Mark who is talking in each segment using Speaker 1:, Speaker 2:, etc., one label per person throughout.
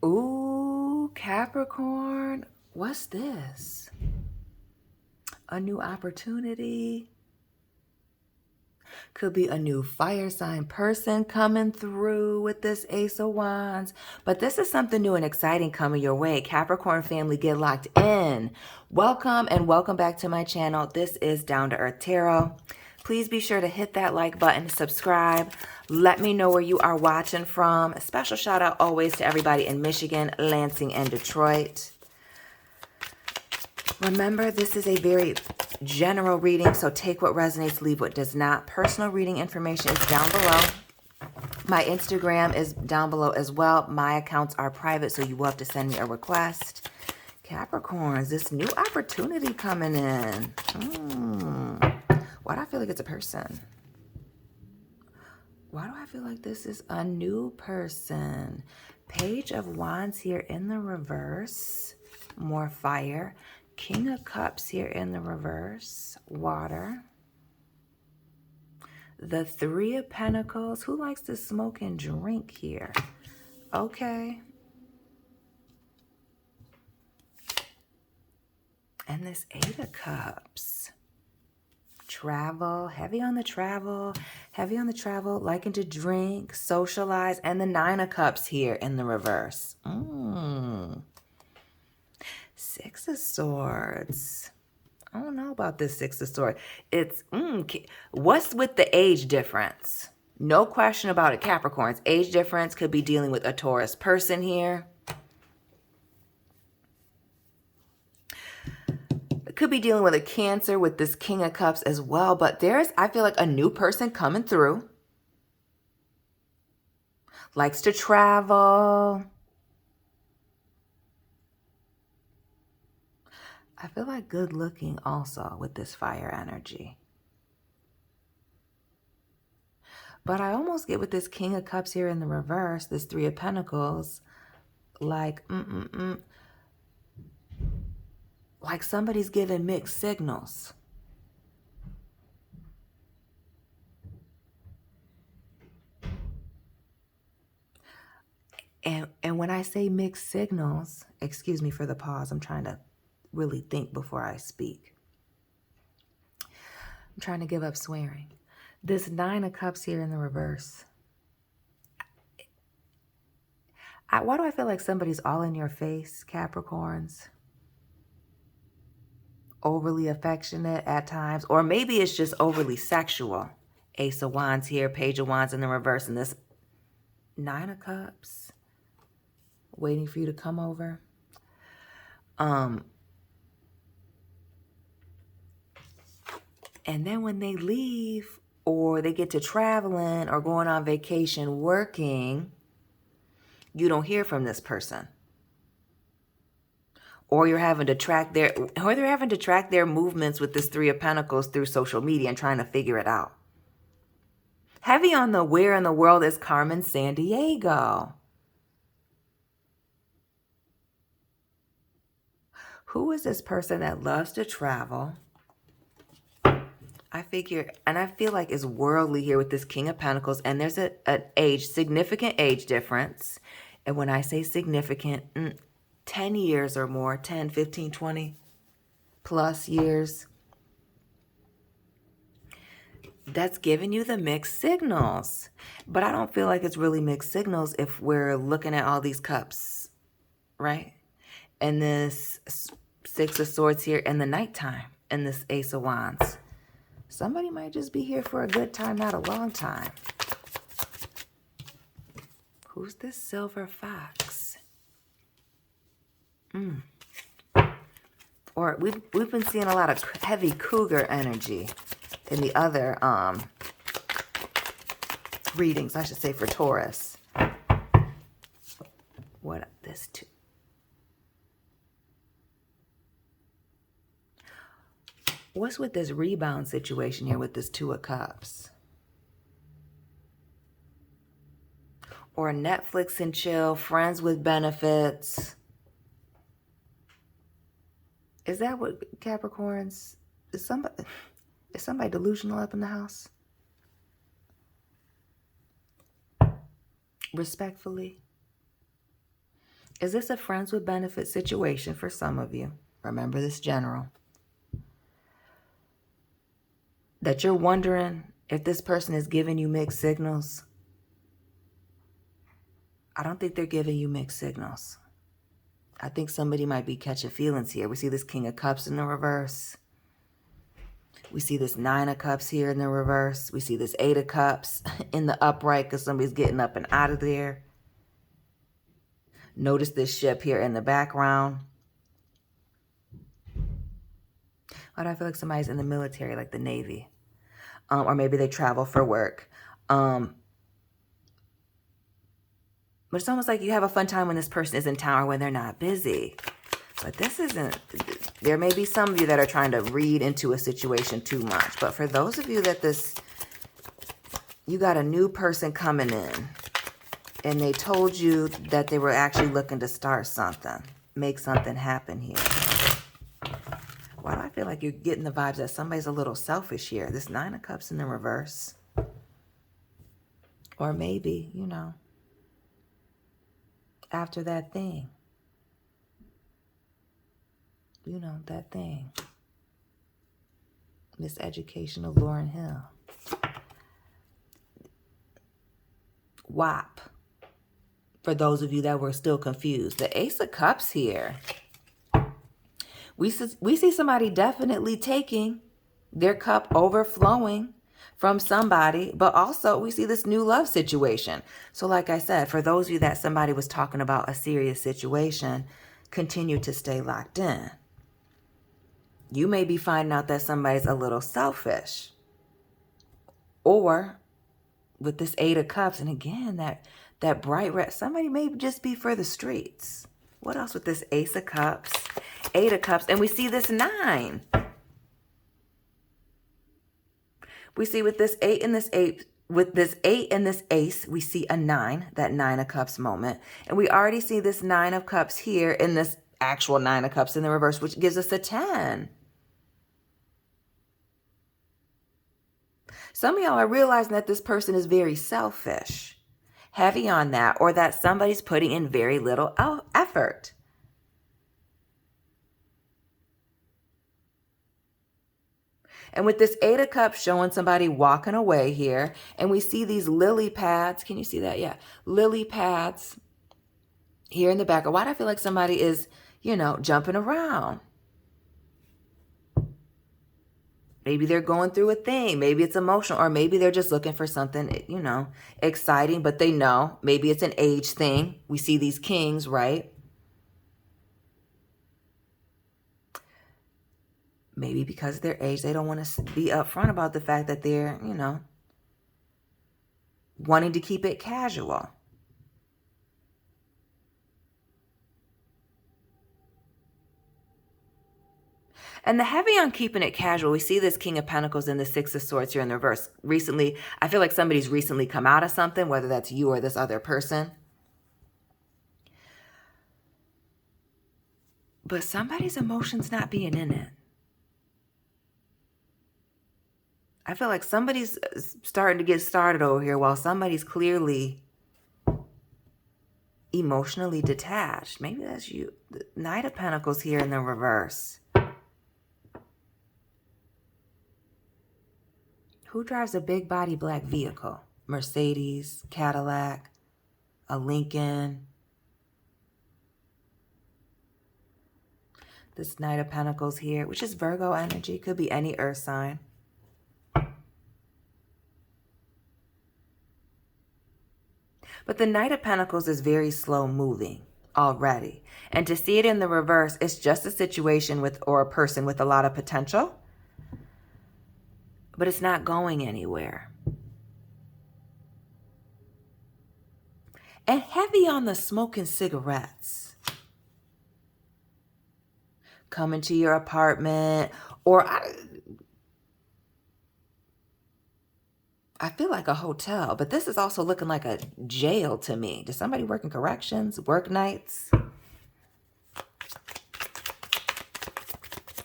Speaker 1: Ooh, Capricorn. What's this? A new opportunity. Could be a new fire sign person coming through with this Ace of Wands. But this is something new and exciting coming your way. Capricorn family, get locked in. Welcome and welcome back to my channel. This is Down to Earth Tarot. Please be sure to hit that like button, subscribe. Let me know where you are watching from. A special shout out always to everybody in Michigan, Lansing, and Detroit. Remember, this is a very general reading, so take what resonates, leave what does not. Personal reading information is down below. My Instagram is down below as well. My accounts are private, so you will have to send me a request. Capricorns, this new opportunity coming in. Why do I feel like it's a person? Why do I feel like this is a new person? Page of Wands here in the reverse. More fire. King of Cups here in the reverse. Water. The Three of Pentacles. Who likes to smoke and drink here? Okay. And this Eight of Cups. Travel. Heavy on the travel. Heavy on the travel. Liking to drink. Socialize. And the Nine of Cups here in the reverse. Six of Swords. I don't know about this Six of Swords. It's, what's with the age difference? No question about it, Capricorns. Age difference could be dealing with a Taurus person here. It could be dealing with a Cancer with this King of Cups as well. But there's, I feel like, a new person coming through. Likes to travel. I feel like good looking also with this fire energy. But I almost get with this King of Cups here in the reverse, this Three of Pentacles, like, like somebody's giving mixed signals. And when I say mixed signals, excuse me for the pause, I'm trying to really think before I speak. I'm trying to give up swearing. This Nine of Cups here in the reverse. Why do I feel like somebody's all in your face, Capricorns? Overly affectionate at times. Or maybe it's just overly sexual. Ace of Wands here, Page of Wands in the reverse. And this Nine of Cups. Waiting for you to come over. And then when they leave or they get to traveling or going on vacation working, you don't hear from this person. Or you're having to track their movements with this Three of Pentacles through social media and trying to figure it out. Heavy on the where in the world is Carmen Sandiego. Who is this person that loves to travel? I figure, and I feel like it's worldly here with this King of Pentacles, and there's an significant age difference. And when I say significant, 10 years or more, 10, 15, 20 plus years. That's giving you the mixed signals. But I don't feel like it's really mixed signals if we're looking at all these cups, right? And this Six of Swords here in the nighttime, and this Ace of Wands. Somebody might just be here for a good time, not a long time. Who's this Silver Fox? Or we've been seeing a lot of heavy cougar energy in the other readings, I should say, for Taurus. What this two? What's with this rebound situation here with this Two of Cups? Or Netflix and chill, friends with benefits. Is that what Capricorns, is somebody delusional up in the house? Respectfully. Is this a friends with benefit situation for some of you? Remember this general. That you're wondering if this person is giving you mixed signals. I don't think they're giving you mixed signals. I think somebody might be catching feelings here. We see this King of Cups in the reverse. We see this 9 of Cups here in the reverse. We see this 8 of Cups in the upright because somebody's getting up and out of there. Notice this ship here in the background. Why do I feel like somebody's in the military, like the Navy? Or maybe they travel for work. But it's almost like you have a fun time when this person is in town or when they're not busy. But this isn't, there may be some of you that are trying to read into a situation too much. But for those of you that you got a new person coming in and they told you that they were actually looking to start something, make something happen here. Why do I feel like you're getting the vibes that somebody's a little selfish here? This 9 of Cups in the reverse. Or maybe, you know, after that thing. You know, that thing. Miseducation of Lauryn Hill. WAP. For those of you that were still confused. The Ace of Cups here. We see somebody definitely taking their cup overflowing from somebody, but also we see this new love situation. So like I said, for those of you that somebody was talking about a serious situation, continue to stay locked in. You may be finding out that somebody's a little selfish. Or with this 8 of Cups, and again, that bright red, somebody may just be for the streets. What else with this Ace of Cups, 8 of Cups, and we see this 9. We see with this 8 and this 8, with this 8 and this Ace, we see a 9, that 9 of Cups moment. And we already see this 9 of Cups here in this actual 9 of Cups in the reverse, which gives us a 10. Some of y'all are realizing that this person is very selfish, heavy on that, or that somebody's putting in very little effort. And with this 8 of Cups showing somebody walking away here, and we see these lily pads. Can you see that? Yeah. Lily pads here in the back. Why do I feel like somebody is, you know, jumping around? Maybe they're going through a thing. Maybe it's emotional, or maybe they're just looking for something, you know, exciting, but they know. Maybe it's an age thing. We see these kings, right? Maybe because of their age, they don't want to be upfront about the fact that they're, you know, wanting to keep it casual. And the heavy on keeping it casual, we see this King of Pentacles and the 6 of Swords here in the reverse. Recently, I feel like somebody's recently come out of something, whether that's you or this other person. But somebody's emotions not being in it. I feel like somebody's starting to get started over here while somebody's clearly emotionally detached. Maybe that's you. The Knight of Pentacles here in the reverse. Who drives a big body black vehicle? Mercedes, Cadillac, a Lincoln. This Knight of Pentacles here, which is Virgo energy. Could be any earth sign. But the Knight of Pentacles is very slow moving already. And to see it in the reverse, it's just a situation with, or a person with a lot of potential. But it's not going anywhere. And heavy on the smoking cigarettes. Coming to your apartment, or I feel like a hotel, but this is also looking like a jail to me. Does somebody work in corrections, work nights?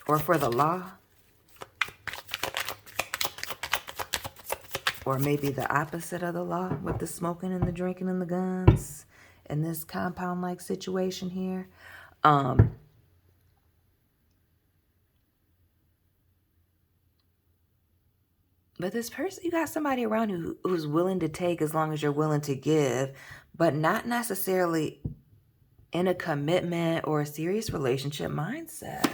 Speaker 1: Or for the law? Or maybe the opposite of the law with the smoking and the drinking and the guns in this compound-like situation here. But this person, you got somebody around who's willing to take as long as you're willing to give, but not necessarily in a commitment or a serious relationship mindset.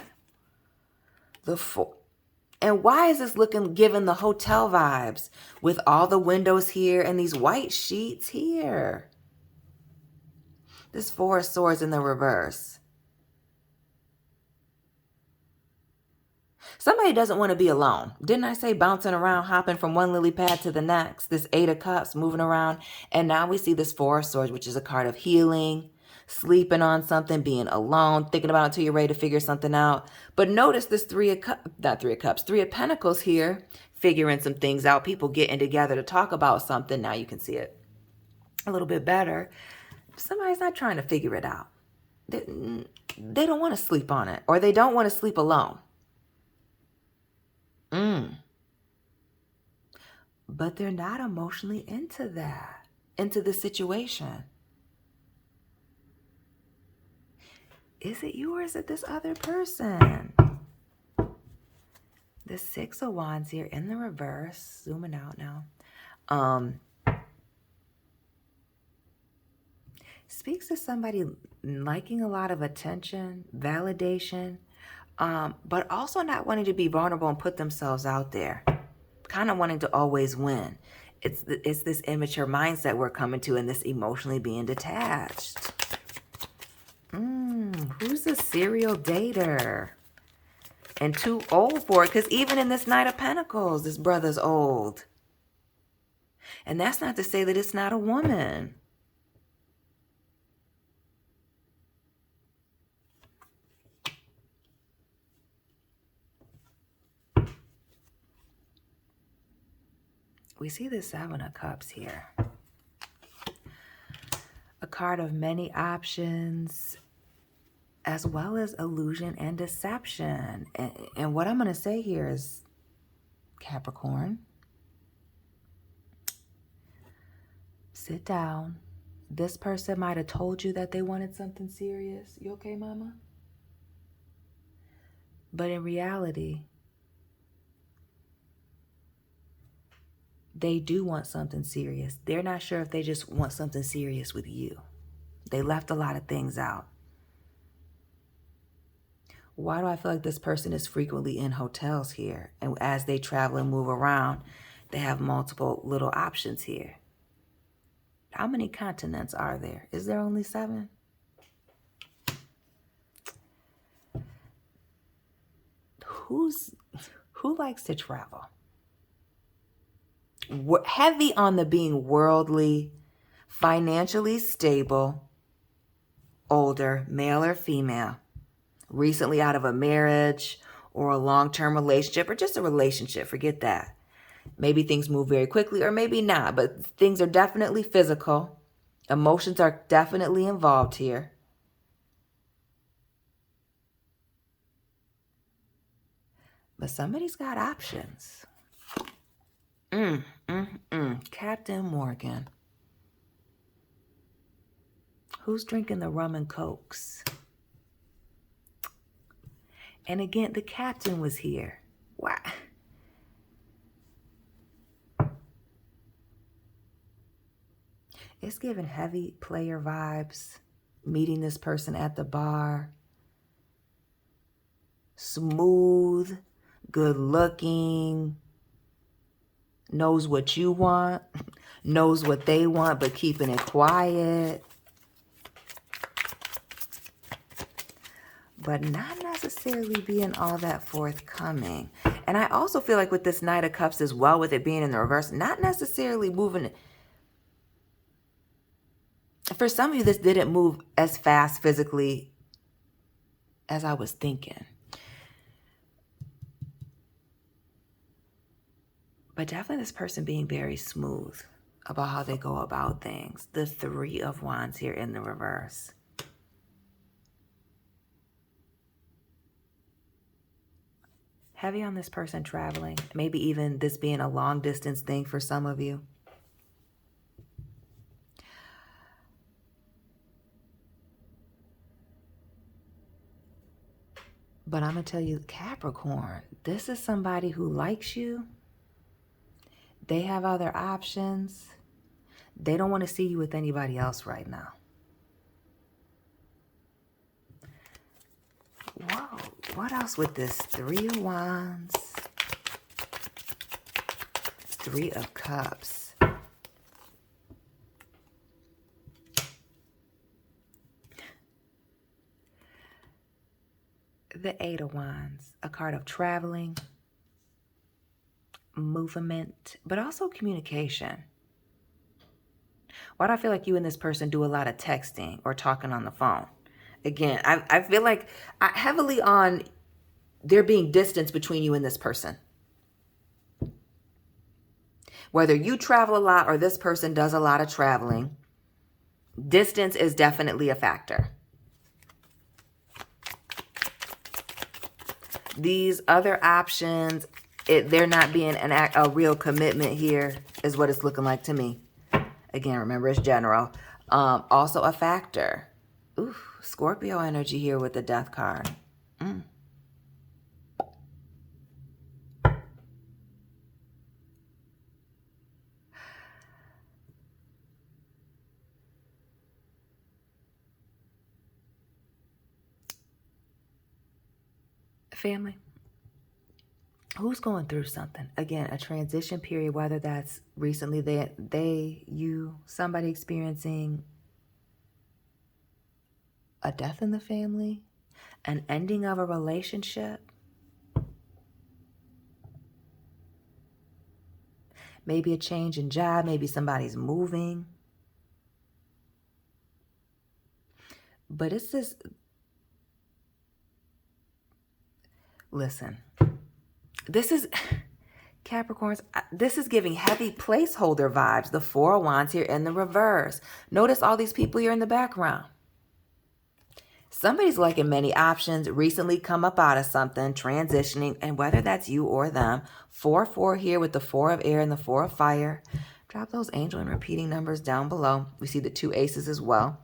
Speaker 1: And why is this giving the hotel vibes with all the windows here and these white sheets here? This Four of Swords in the reverse. Somebody doesn't want to be alone. Didn't I say bouncing around, hopping from one lily pad to the next? This Eight of Cups moving around. And now we see this Four of Swords, which is a card of healing, sleeping on something, being alone, thinking about it until you're ready to figure something out. But notice this Three of Pentacles here, figuring some things out. People getting together to talk about something. Now you can see it a little bit better. Somebody's not trying to figure it out. They don't want to sleep on it, or they don't want to sleep alone. But they're not emotionally into that, into the situation. Is it you or is it this other person? The Six of Wands here in the reverse, zooming out now. Speaks to somebody liking a lot of attention, validation, but also not wanting to be vulnerable and put themselves out there. Kind of wanting to always win. It's this immature mindset we're coming to, and this emotionally being detached. Who's a serial dater? And too old for it, because even in this Knight of Pentacles, this brother's old. And that's not to say that it's not a woman. We see the Seven of Cups here. A card of many options, as well as illusion and deception. And what I'm going to say here is, Capricorn, sit down. This person might have told you that they wanted something serious. You okay, mama? But in reality, they do want something serious. They're not sure if they just want something serious with you. They left a lot of things out. Why do I feel like this person is frequently in hotels here? And as they travel and move around, they have multiple little options here. How many continents are there? Is there only 7? Who likes to travel? Heavy on the being worldly, financially stable, older, male or female, recently out of a marriage or a long-term relationship or just a relationship. Forget that. Maybe things move very quickly or maybe not, but things are definitely physical. Emotions are definitely involved here. But somebody's got options. Captain Morgan. Who's drinking the rum and cokes? And again, the captain was here. Wow. It's giving heavy player vibes. Meeting this person at the bar. Smooth, good looking. Knows what you want. Knows what they want, but keeping it quiet. But not necessarily being all that forthcoming. And I also feel like with this Knight of Cups as well, with it being in the reverse, not necessarily moving. For some of you, this didn't move as fast physically as I was thinking. But definitely this person being very smooth about how they go about things. The Three of Wands here in the reverse. Heavy on this person traveling. Maybe even this being a long distance thing for some of you. But I'm going to tell you, Capricorn, this is somebody who likes you. They have other options. They don't want to see you with anybody else right now. Whoa, what else with this? 3 of Wands, 3 of Cups. The 8 of Wands, a card of traveling, movement, but also communication. Why do I feel like you and this person do a lot of texting or talking on the phone? Again, I feel like heavily on there being distance between you and this person. Whether you travel a lot or this person does a lot of traveling, distance is definitely a factor. These other options, they're not being a real commitment here is what it's looking like to me. Again, remember it's general. Also a factor. Ooh, Scorpio energy here with the Death card. Family, who's going through something? Again, a transition period, whether that's recently you, somebody experiencing a death in the family, an ending of a relationship, maybe a change in job, maybe somebody's moving. But it's this, listen, this is, Capricorns, this is giving heavy placeholder vibes. The 4 of Wands here in the reverse. Notice all these people here in the background. Somebody's liking many options, recently come up out of something, transitioning, and whether that's you or them. 4-4 here with the 4 of air and the 4 of fire. Drop those angel and repeating numbers down below. We see the 2 aces as well.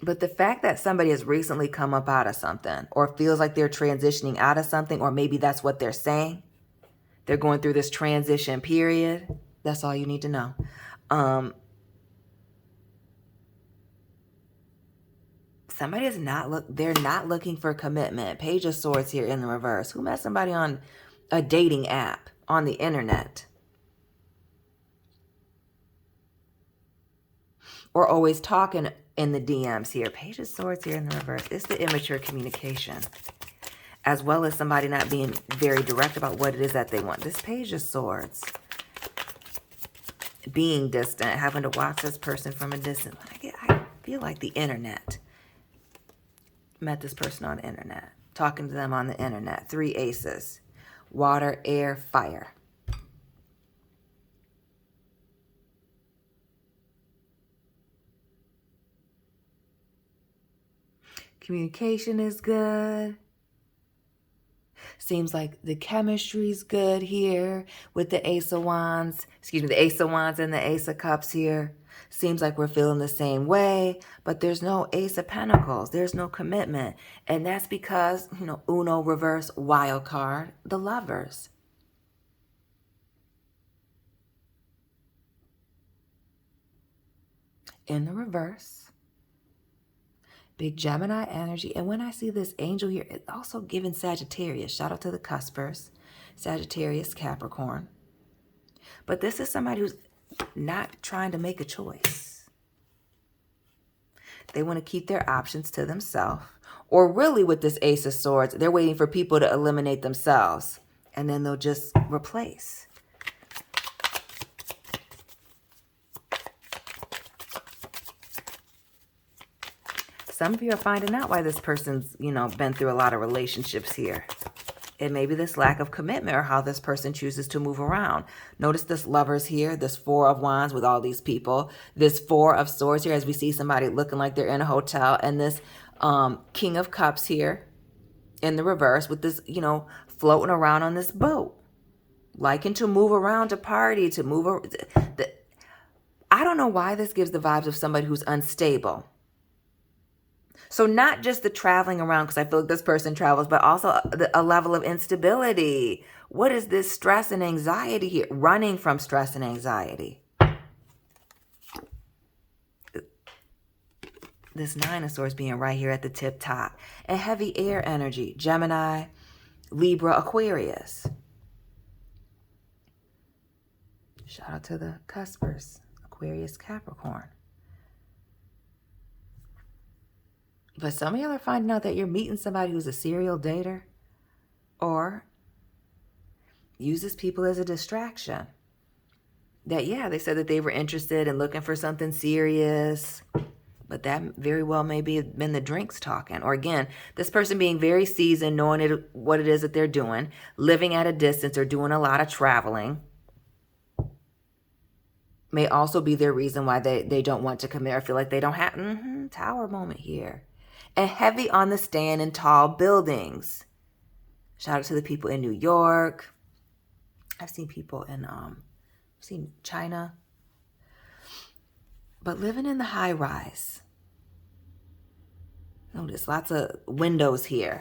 Speaker 1: But the fact that somebody has recently come up out of something or feels like they're transitioning out of something, or maybe that's what they're saying. They're going through this transition period. That's all you need to know. Somebody is they're not looking for commitment. Page of Swords here in the reverse. Who met somebody on a dating app on the internet? Or always talking in the DMs here. Page of Swords here in the reverse. It's the immature communication. As well as somebody not being very direct about what it is that they want. This Page of Swords. Being distant. Having to watch this person from a distance. I feel like the internet. Met this person on the internet. Talking to them on the internet. 3 aces. Water, air, fire. Communication is good. Seems like the chemistry's good here with the Ace of Wands. Excuse me, the Ace of Wands and the Ace of Cups here. Seems like we're feeling the same way, but there's no Ace of Pentacles. There's no commitment. And that's because, Uno reverse wild card, the Lovers. In the reverse. Big Gemini energy. And when I see this angel here, it's also giving Sagittarius. Shout out to the cuspers. Sagittarius, Capricorn. But this is somebody who's not trying to make a choice. They want to keep their options to themselves. Or really with this Ace of Swords, they're waiting for people to eliminate themselves. And then they'll just replace. Some of you are finding out why this person's, been through a lot of relationships here. It may be this lack of commitment or how this person chooses to move around. Notice this Lovers here, this 4 of Wands with all these people. This 4 of Swords here as we see somebody looking like they're in a hotel. And this King of Cups here in the reverse with this, floating around on this boat. Liking to move around, to party, to move. I don't know why this gives the vibes of somebody who's unstable. So not just the traveling around, because I feel like this person travels, but also a level of instability. What is this stress and anxiety here? Running from stress and anxiety. This Nine of Swords being right here at the tip top. And heavy air energy. Gemini, Libra, Aquarius. Shout out to the cuspers. Aquarius, Capricorn. But some of y'all are finding out that you're meeting somebody who's a serial dater or uses people as a distraction. That, yeah, they said that they were interested in looking for something serious, but that very well may be been the drinks talking. Or again, this person being very seasoned, knowing what it is that they're doing, living at a distance or doing a lot of traveling, may also be their reason why they don't want to commit or feel like they don't have, Tower moment here. And heavy on the stand in tall buildings. Shout out to the people in New York. I've seen people in, China. But living in the high rise. Notice lots of windows here.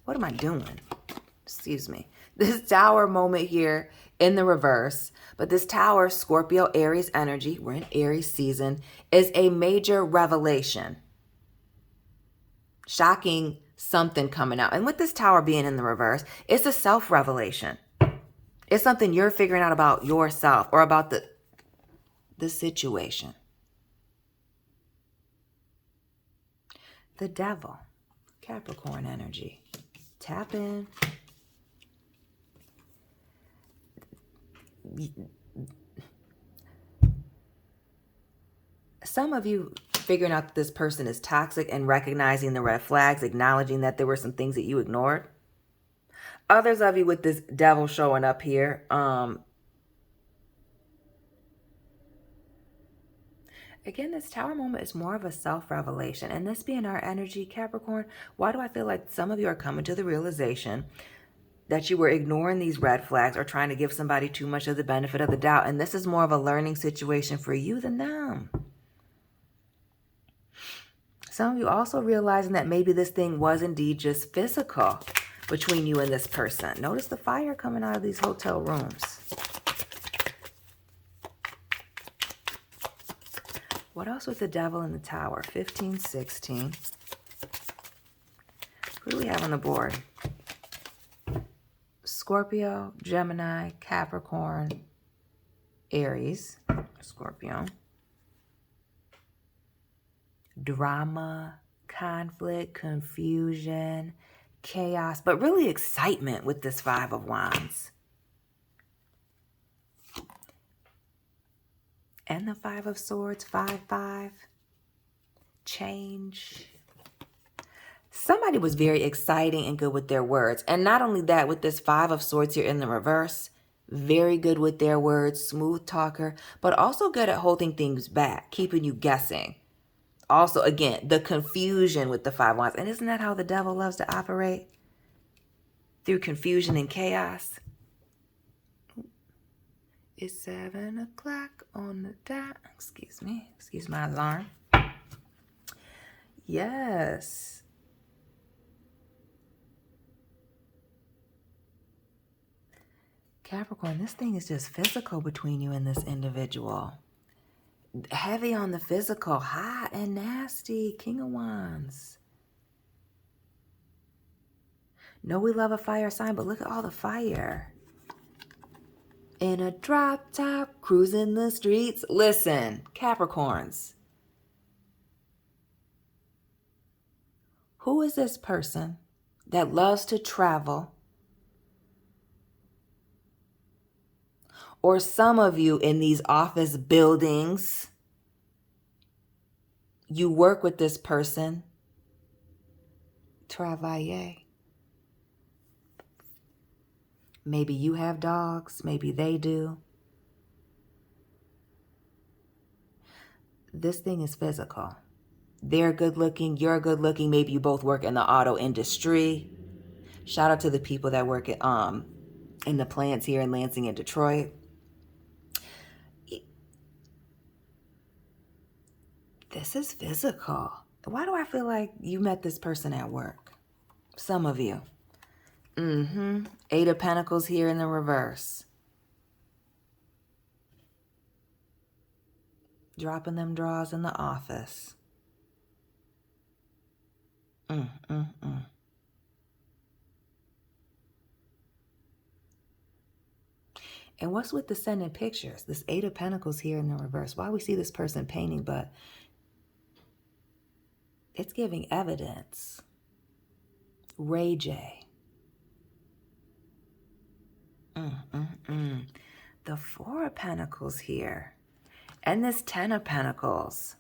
Speaker 1: What am I doing? Excuse me. This tower moment here in the reverse. But this tower, Scorpio, Aries energy, we're in Aries season, is a major revelation. Shocking something coming out. And with this tower being in the reverse, it's a self-revelation. It's something you're figuring out about yourself or about the situation. The Devil, Capricorn energy. Tap in. Some of you figuring out that this person is toxic and recognizing the red flags, acknowledging that there were some things that you ignored. Others of you with this devil showing up here. Again, this tower moment is more of a self-revelation. And this being our energy, Capricorn, why do I feel like some of you are coming to the realization that you were ignoring these red flags or trying to give somebody too much of the benefit of the doubt? And this is more of a learning situation for you than them. Some of you also realizing that maybe this thing was indeed just physical between you and this person. Notice the fire coming out of these hotel rooms. What else with the Devil in the Tower? 15, 16. Who do we have on the board? Scorpio, Gemini, Capricorn, Aries, Scorpio. Drama, conflict, confusion, chaos, but really excitement with this Five of Wands. And the Five of Swords, 5-5. Change. Somebody was very exciting and good with their words. And not only that, with this Five of Swords here in the reverse, very good with their words, smooth talker, but also good at holding things back, keeping you guessing. Also, again, the confusion with the Five of Wands. And isn't that how the devil loves to operate? Through confusion and chaos. It's 7 o'clock on the dot. Excuse me. Excuse my alarm. Yes. Capricorn, this thing is just physical between you and this individual. Heavy on the physical, hot and nasty. King of Wands. No, we love a fire sign, but look at all the fire. In a drop top, cruising the streets. Listen, Capricorns. Who is this person that loves to travel? Or some of you in these office buildings, you work with this person. Travailler. Maybe you have dogs. Maybe they do. This thing is physical. They're good looking. You're good looking. Maybe you both work in the auto industry. Shout out to the people that work at, in the plants here in Lansing and Detroit. This is physical. Why do I feel like you met this person at work? Some of you. Eight of Pentacles here in the reverse. Dropping them draws in the office. And what's with the sending pictures? This Eight of Pentacles here in the reverse. Why we see this person painting, but it's giving evidence. Ray J. The Four of Pentacles here. And this Ten of Pentacles.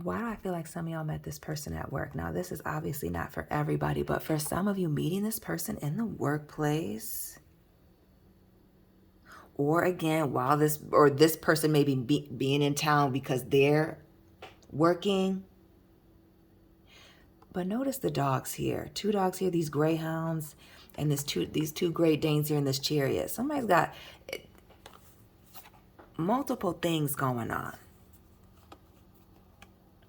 Speaker 1: Why do I feel like some of y'all met this person at work? Now, this is obviously not for everybody, but for some of you, meeting this person in the workplace, or again, while this person may be being in town because they're working. But notice the dogs here. Two dogs here, these greyhounds, and these two Great Danes here in this chariot. Somebody's got multiple things going on.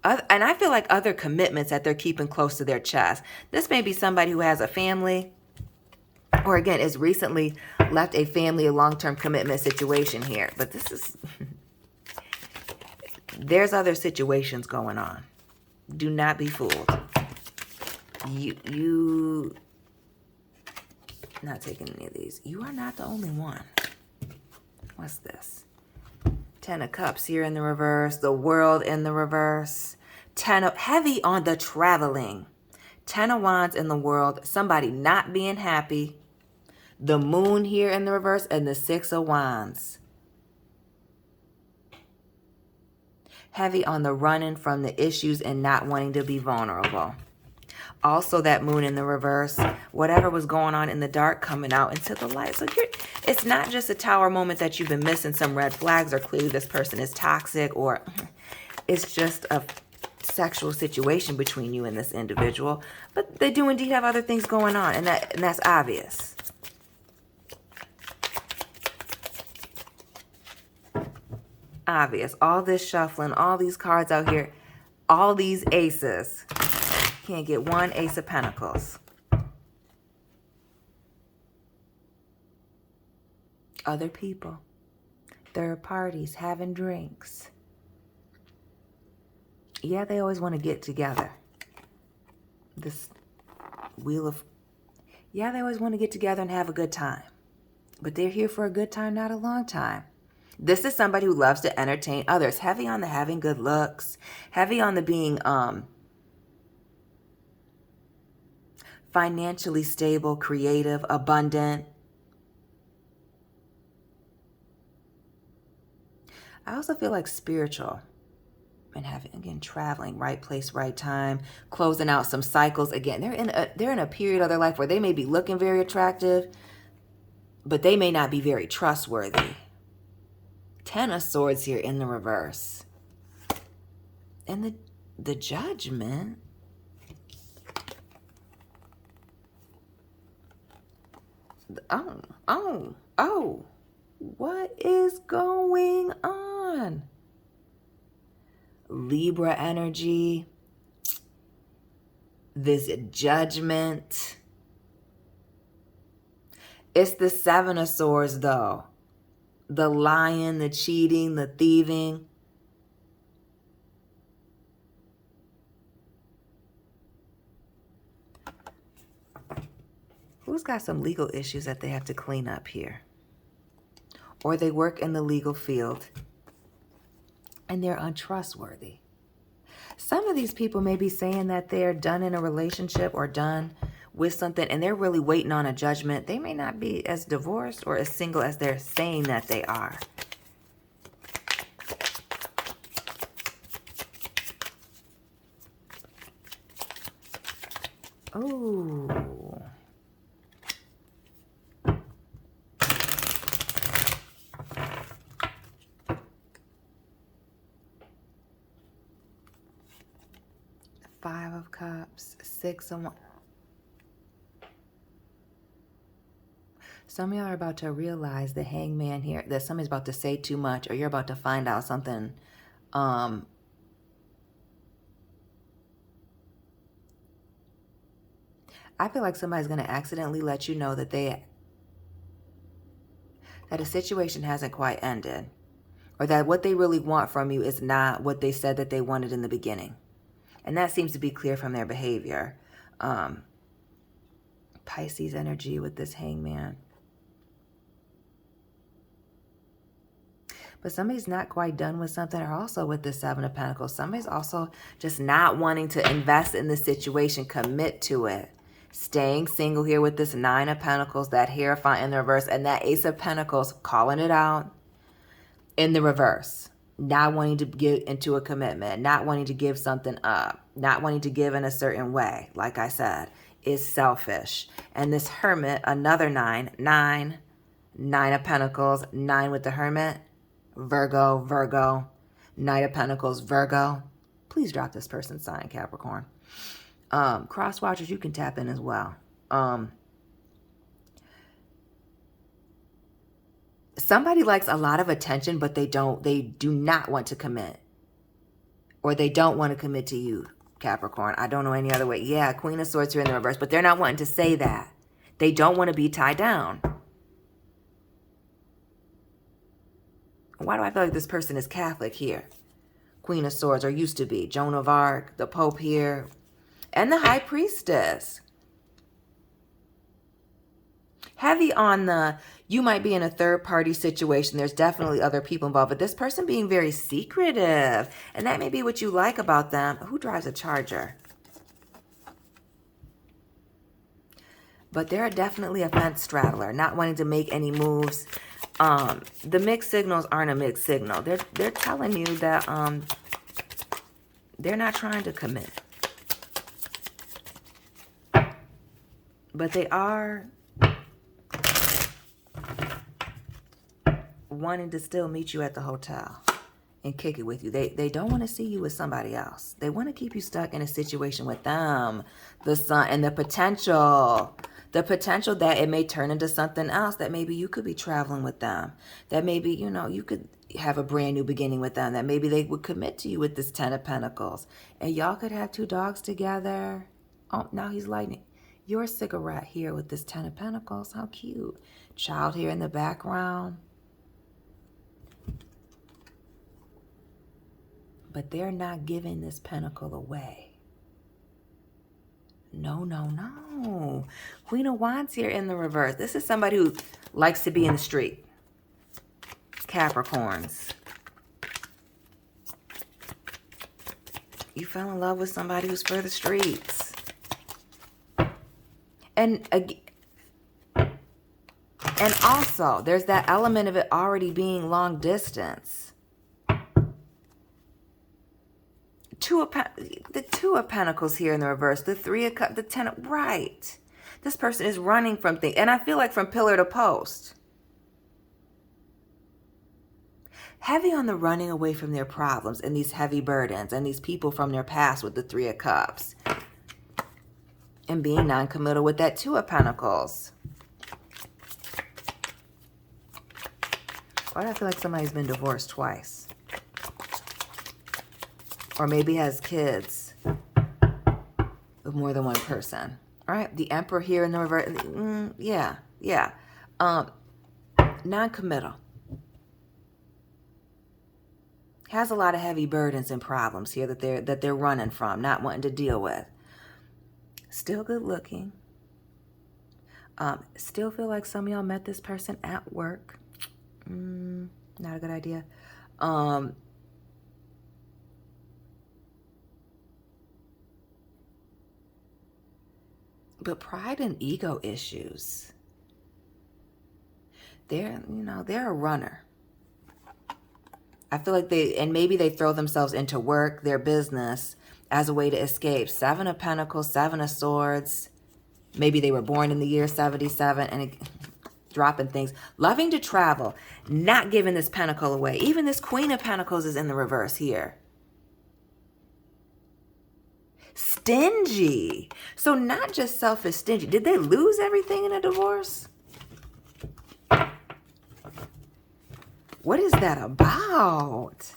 Speaker 1: And I feel like other commitments that they're keeping close to their chest. This may be somebody who has a family, or again, has recently left a family, a long-term commitment situation here. But this is, there's other situations going on. Do not be fooled. You not taking any of these. You are not the only one. What's this? Ten of Cups here in the reverse. The World in the reverse. Heavy on the traveling. Ten of Wands in the World. Somebody not being happy. The Moon here in the reverse. And the Six of Wands. Heavy on the running from the issues and not wanting to be vulnerable. Also that Moon in the reverse. Whatever was going on in the dark coming out into the light. So it's not just a Tower moment that you've been missing some red flags, or clearly this person is toxic, or it's just a sexual situation between you and this individual. But they do indeed have other things going on, and that's obvious. Obvious. All this shuffling, all these cards out here, all these aces. Can't get one Ace of Pentacles. Other people. Third parties having drinks. Yeah, they always want to get together. This wheel of... Yeah, they always want to get together and have a good time. But they're here for a good time, not a long time. This is somebody who loves to entertain others. Heavy on the having good looks. Heavy on the being... financially stable, creative, abundant. I also feel like spiritual and having, again, traveling, right place, right time, closing out some cycles. Again, they're in a period of their life where they may be looking very attractive, but they may not be very trustworthy. Ten of Swords here in the reverse. And the Judgment. Oh, what is going on? Libra energy. This Judgment. It's the Seven of Swords, though. The lying, the cheating, the thieving. Who's got some legal issues that they have to clean up here? Or they work in the legal field and they're untrustworthy. Some of these people may be saying that they're done in a relationship or done with something, and they're really waiting on a judgment. They may not be as divorced or as single as they're saying that they are. Oh. Five of Cups, Six of Wands. Some of y'all are about to realize the hangman here, that somebody's about to say too much, or you're about to find out something. I feel like somebody's going to accidentally let you know that that a situation hasn't quite ended, or that what they really want from you is not what they said that they wanted in the beginning. And that seems to be clear from their behavior. Pisces energy with this hangman. But somebody's not quite done with something, or also with the Seven of Pentacles. Somebody's also just not wanting to invest in the situation, commit to it. Staying single here with this Nine of Pentacles, that Hierophant in the reverse, and that Ace of Pentacles, calling it out in the reverse. Not wanting to get into a commitment, not wanting to give something up, not wanting to give in a certain way, like I said, is selfish. And this Hermit, another nine of Pentacles, 9 with the Hermit, Virgo, Knight of Pentacles, Virgo. Please drop this person's sign, Capricorn. Cross watchers, you can tap in as well. Somebody likes a lot of attention, but they do not want to commit. Or they don't want to commit to you, Capricorn. I don't know any other way. Yeah, Queen of Swords here in the reverse, but they're not wanting to say that. They don't want to be tied down. Why do I feel like this person is Catholic here? Queen of Swords, or used to be. Joan of Arc, the Pope here, and the High Priestess. Heavy on the, you might be in a third-party situation. There's definitely other people involved, but this person being very secretive. And that may be what you like about them. Who drives a Charger? But they're definitely a fence straddler, not wanting to make any moves. The mixed signals aren't a mixed signal. They're telling you that they're not trying to commit. But they are wanting to still meet you at the hotel and kick it with you. They don't want to see you with somebody else. They want to keep you stuck in a situation with them. The Sun, and the potential that it may turn into something else, that maybe you could be traveling with them, that maybe, you know, you could have a brand new beginning with them, that maybe they would commit to you with this Ten of Pentacles, and y'all could have 2 dogs together. Oh, now he's lighting your cigarette here with this Ten of Pentacles. How cute. Child here in the background. But they're not giving this pentacle away. No, no, no. Queen of Wands here in the reverse. This is somebody who likes to be in the street. Capricorns. You fell in love with somebody who's for the streets. And also, there's that element of it already being long distance. The Two of Pentacles here in the reverse, the Three of Cups, the Ten of, right. This person is running from things, and I feel like from pillar to post. Heavy on the running away from their problems and these heavy burdens and these people from their past with the Three of Cups. And being non-committal with that Two of Pentacles. Why do I feel like somebody's been divorced twice? Or maybe has kids with more than one person. All right, the Emperor here in the reverse. Yeah. Non-committal. Has a lot of heavy burdens and problems here that they're running from, not wanting to deal with. Still good looking. Still feel like some of y'all met this person at work. Not a good idea. But pride and ego issues. They're a runner. I feel like maybe they throw themselves into work, their business, as a way to escape. 7 of Pentacles, 7 of Swords. Maybe they were born in the year 77 and dropping things. Loving to travel, not giving this pentacle away. Even this Queen of Pentacles is in the reverse here. Stingy. So not just selfish, stingy. Did they lose everything in a divorce? What is that about?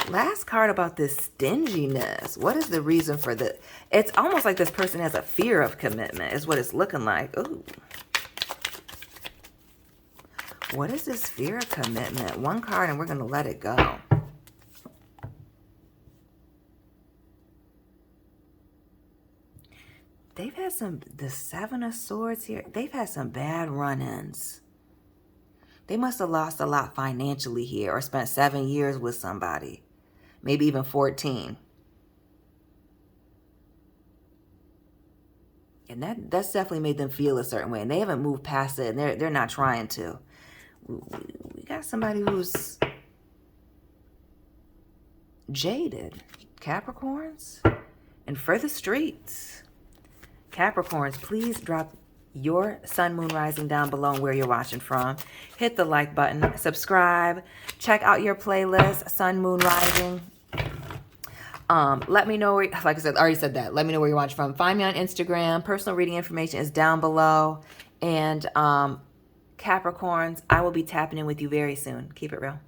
Speaker 1: Last card about this stinginess. What is the reason for the... It's almost like this person has a fear of commitment is what it's looking like. Ooh. What is this fear of commitment? One card and we're going to let it go. They've had some... The Seven of Swords here. They've had some bad run-ins. They must have lost a lot financially here or spent 7 years with somebody. Maybe even 14. And that's definitely made them feel a certain way. And they haven't moved past it. And they're not trying to. We got somebody who's jaded. Capricorns. And for the streets. Capricorns, please drop your sun, moon, rising down below and where you're watching from. Hit the like button. Subscribe. Check out your playlist. Sun, moon, rising. Let me know where, like I said, I already said that. Let me know where you're watching from. Find me on Instagram. Personal reading information is down below. And Capricorns, I will be tapping in with you very soon. Keep it real.